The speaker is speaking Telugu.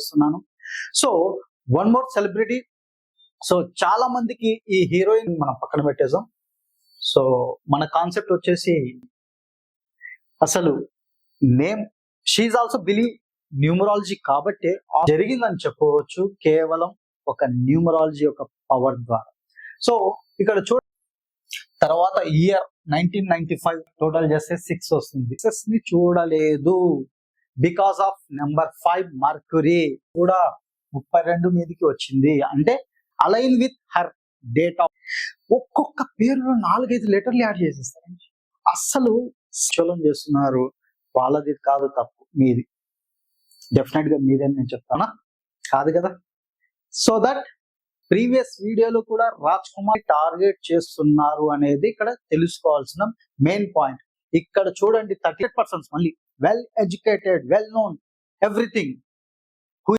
చేస్తున్నాను. So one more celebrity. So చాలా మందికి ఈ హీరోయిన్ మనం పక్కన పెట్టేసాం. సో మన కాన్సెప్ట్ వచ్చేసి అసలు name she also believe numerology కాబట్టి జరిగిందని చెప్పవచ్చు కేవలం ఒక న్యూమరాలజీ ఒక పవర్ ద్వారా. సో ఇక్కడ తర్వాత ఇయర్ 1995 టోటల్ చేస్తే 6 వస్తుంది. 6 ని చూడలేదు బికాస్ ఆఫ్ నెంబర్ 5 మర్క్యూరీ కూడా 32 మీదకి వచ్చింది. అంటే align with her date of. ఒక్కొక్క పేరులో 4-5 లెటర్లు యాడ్ చేసేస్తారండి. అస్సలు చలం చేస్తున్నారు. వాళ్ళది కాదు తప్పు, మీది. డెఫినెట్ గా మీదని నేను చెప్తానా? కాదు కదా. సో దట్ ప్రీవియస్ వీడియోలో కూడా రాజ్ కుమార్ టార్గెట్ చేస్తున్నారు అనేది ఇక్కడ తెలుసుకోవాల్సిన మెయిన్ పాయింట్. ఇక్కడ చూడండి 38% మళ్ళీ well educated, well known, everything.